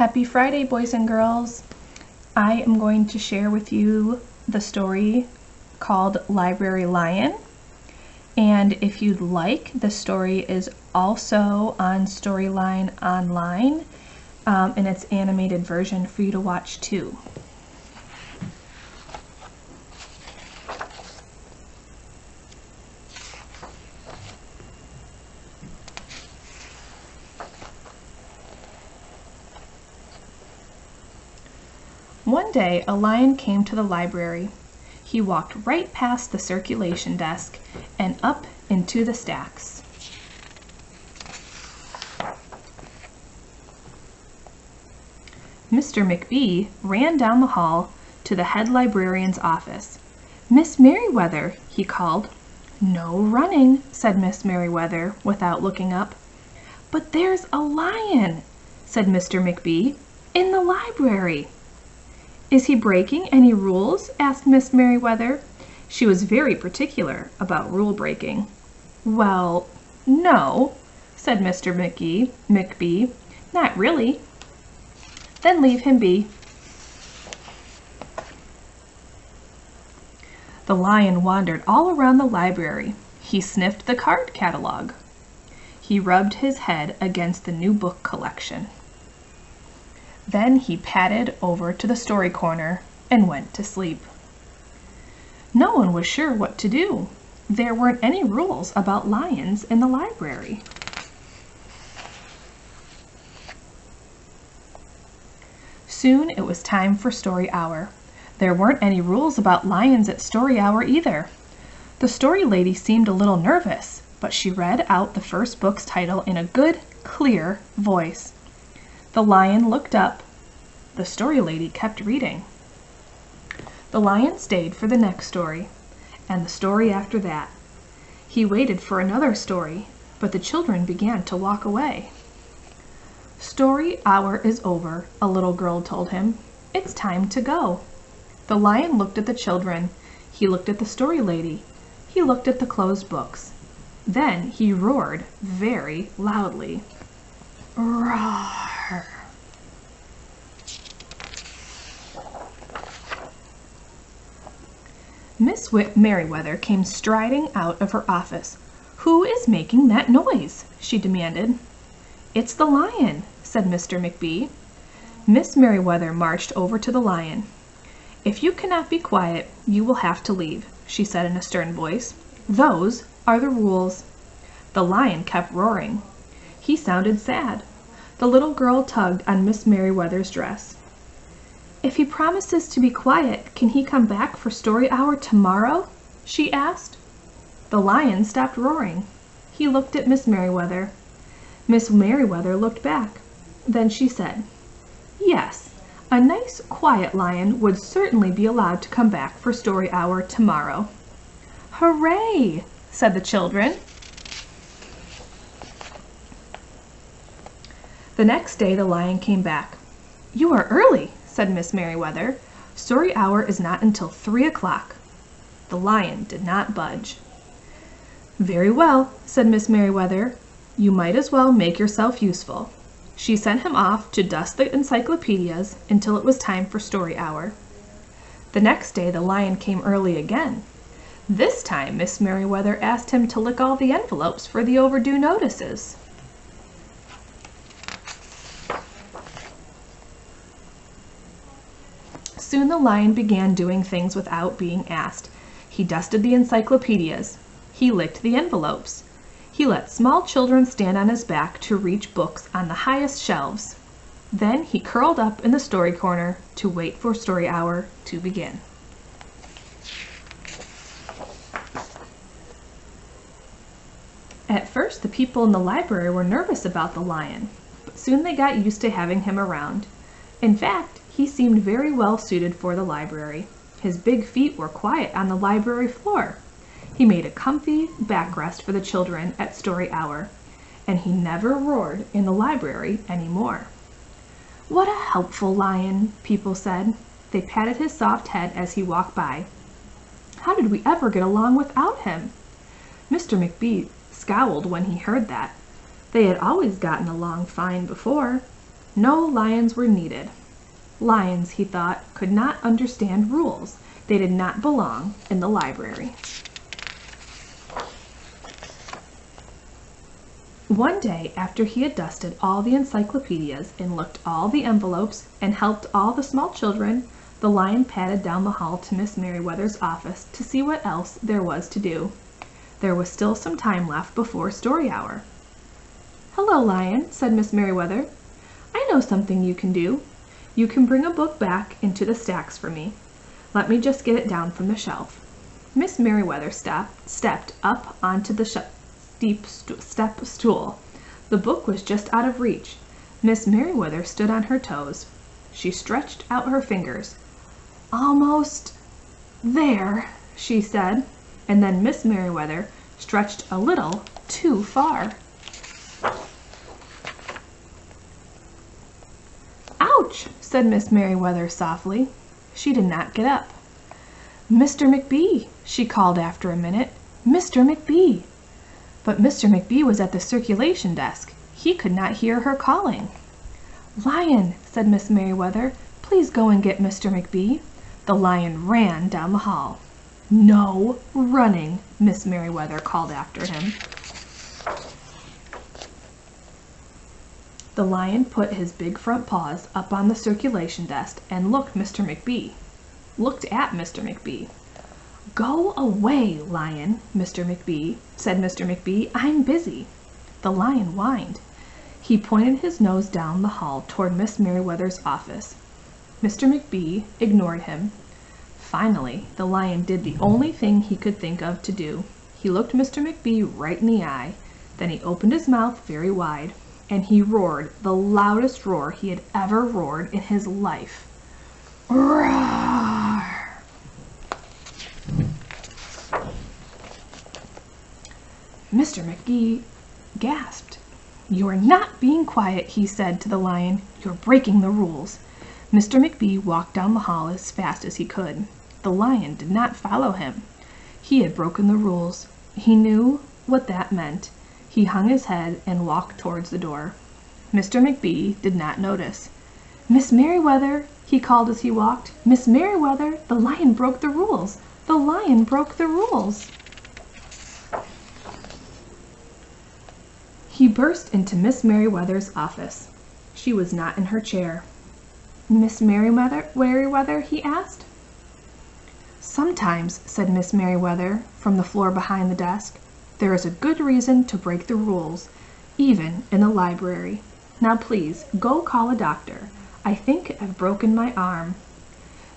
Happy Friday, boys and girls. I am going to share with you the story called Library Lion. And if you'd like, the story is also on Storyline Online in its animated version for you to watch too. One day, a lion came to the library. He walked right past the circulation desk and up into the stacks. Mr. McBee ran down the hall to the head librarian's office. "Miss Merriweather," he called. "No running," said Miss Merriweather without looking up. "But there's a lion," said Mr. McBee, "in the library." "Is he breaking any rules?" asked Miss Merriweather. She was very particular about rule breaking. "Well, no," said Mr. McBee, "not really." "Then leave him be." The lion wandered all around the library. He sniffed the card catalog. He rubbed his head against the new book collection. Then he padded over to the story corner and went to sleep. No one was sure what to do. There weren't any rules about lions in the library. Soon it was time for story hour. There weren't any rules about lions at story hour either. The story lady seemed a little nervous, but she read out the first book's title in a good, clear voice. The lion looked up. The story lady kept reading. The lion stayed for the next story, and the story after that. He waited for another story, but the children began to walk away. "Story hour is over," a little girl told him. "It's time to go." The lion looked at the children. He looked at the story lady. He looked at the closed books. Then he roared very loudly. Roar! Miss Merriweather came striding out of her office. "Who is making that noise?" she demanded. "It's the lion," said Mr. McBee. Miss Merriweather marched over to the lion. "If you cannot be quiet, you will have to leave," she said in a stern voice. "Those are the rules." The lion kept roaring. He sounded sad. The little girl tugged on Miss Merriweather's dress. "If he promises to be quiet, can he come back for story hour tomorrow?" she asked. The lion stopped roaring. He looked at Miss Merriweather. Miss Merriweather looked back. Then she said, "Yes, a nice, quiet lion would certainly be allowed to come back for story hour tomorrow." "Hooray!" said the children. The next day the lion came back. "You are early," said Miss Merriweather. "Story hour is not until 3 o'clock." The lion did not budge. "Very well," said Miss Merriweather. "You might as well make yourself useful." She sent him off to dust the encyclopedias until it was time for story hour. The next day the lion came early again. This time Miss Merriweather asked him to lick all the envelopes for the overdue notices. Soon the lion began doing things without being asked. He dusted the encyclopedias. He licked the envelopes. He let small children stand on his back to reach books on the highest shelves. Then he curled up in the story corner to wait for story hour to begin. At first, the people in the library were nervous about the lion, but soon they got used to having him around. In fact, he seemed very well suited for the library. His big feet were quiet on the library floor. He made a comfy backrest for the children at story hour, and he never roared in the library anymore. "What a helpful lion," people said. They patted his soft head as he walked by. "How did we ever get along without him?" Mr. McBee scowled when he heard that. They had always gotten along fine before. No lions were needed. Lions, he thought, could not understand rules. They did not belong in the library. One day, after he had dusted all the encyclopedias and looked all the envelopes and helped all the small children, the lion padded down the hall to Miss Merriweather's office to see what else there was to do. There was still some time left before story hour. "Hello, Lion," said Miss Merriweather. "I know something you can do. You can bring a book back into the stacks for me. Let me just get it down from the shelf." Miss Merriweather stepped up onto the steep step stool. The book was just out of reach. Miss Merriweather stood on her toes. She stretched out her fingers. "Almost there," she said, and then Miss Merriweather stretched a little too far. "Ouch!" said Miss Merriweather softly. She did not get up. "Mr. McBee," she called after a minute. "Mr. McBee." But Mr. McBee was at the circulation desk. He could not hear her calling. "Lion," said Miss Merriweather, "please go and get Mr. McBee." The lion ran down the hall. "No running," Miss Merriweather called after him. The lion put his big front paws up on the circulation desk and looked at Mr. McBee. "Go away, Lion, Mr. McBee," said Mr. McBee. "I'm busy." The lion whined. He pointed his nose down the hall toward Miss Merriweather's office. Mr. McBee ignored him. Finally, the lion did the only thing he could think of to do. He looked Mr. McBee right in the eye. Then he opened his mouth very wide, and he roared the loudest roar he had ever roared in his life. Roar! Mr. McGee gasped. "You're not being quiet," he said to the lion. "You're breaking the rules." Mr. McBee walked down the hall as fast as he could. The lion did not follow him. He had broken the rules. He knew what that meant. He hung his head and walked towards the door. Mr. McBee did not notice. "Miss Merriweather," he called as he walked. "Miss Merriweather, the lion broke the rules. The lion broke the rules." He burst into Miss Merriweather's office. She was not in her chair. "Miss Merriweather?" he asked. "Sometimes," said Miss Merriweather from the floor behind the desk, "there is a good reason to break the rules, even in the library. Now please, go call a doctor. I think I've broken my arm."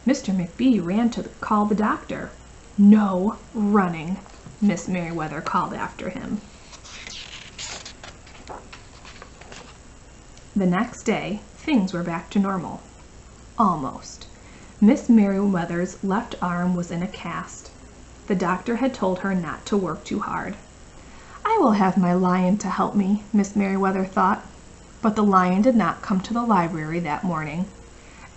Mr. McBee ran to call the doctor. "No running," Miss Merriweather called after him. The next day, things were back to normal. Almost. Miss Merriweather's left arm was in a cast. The doctor had told her not to work too hard. "I will have my lion to help me," Miss Merriweather thought. But the lion did not come to the library that morning.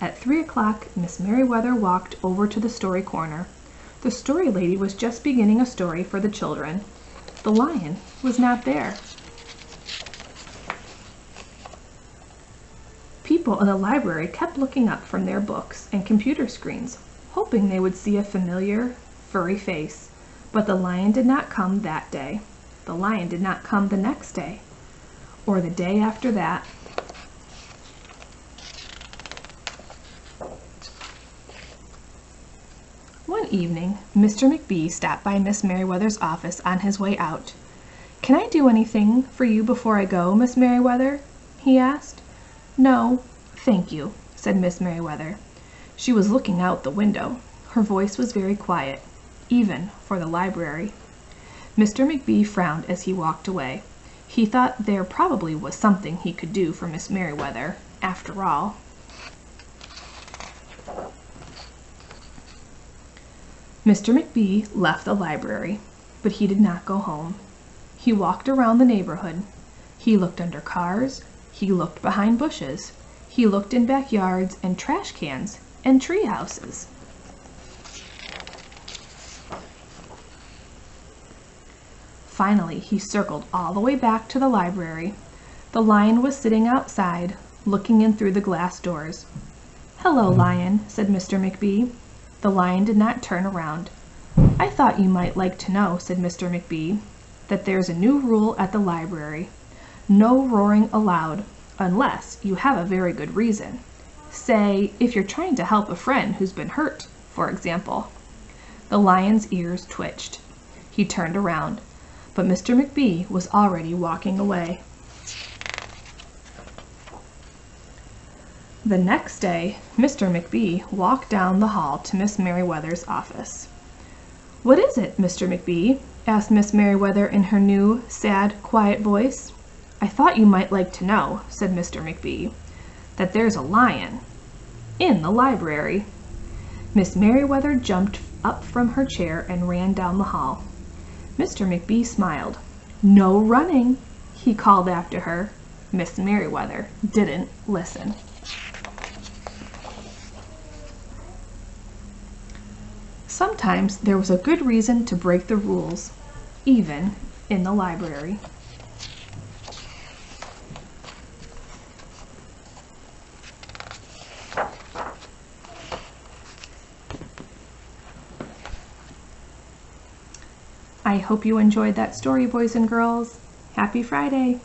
At 3 o'clock, Miss Merriweather walked over to the story corner. The story lady was just beginning a story for the children. The lion was not there. People in the library kept looking up from their books and computer screens, hoping they would see a familiar, furry face. But the lion did not come that day. The lion did not come the next day, or the day after that. One evening, Mr. McBee stopped by Miss Merriweather's office on his way out. "Can I do anything for you before I go, Miss Merriweather?" he asked. "No, thank you," said Miss Merriweather. She was looking out the window. Her voice was very quiet, even for the library. Mr. McBee frowned as he walked away. He thought there probably was something he could do for Miss Merriweather, after all. Mr. McBee left the library, but he did not go home. He walked around the neighborhood. He looked under cars. He looked behind bushes. He looked in backyards and trash cans and tree houses. Finally, he circled all the way back to the library. The lion was sitting outside, looking in through the glass doors. "Hello, Lion," said Mr. McBee. The lion did not turn around. "I thought you might like to know," said Mr. McBee, "that there's a new rule at the library. No roaring allowed, unless you have a very good reason. Say, if you're trying to help a friend who's been hurt, for example." The lion's ears twitched. He turned around, but Mr. McBee was already walking away. The next day, Mr. McBee walked down the hall to Miss Merriweather's office. "What is it, Mr. McBee?" asked Miss Merriweather in her new, sad, quiet voice. "I thought you might like to know," said Mr. McBee, "that there's a lion in the library." Miss Merriweather jumped up from her chair and ran down the hall. Mr. McBee smiled. "No running," he called after her. Miss Merriweather didn't listen. Sometimes there was a good reason to break the rules, even in the library. I hope you enjoyed that story, boys and girls. Happy Friday!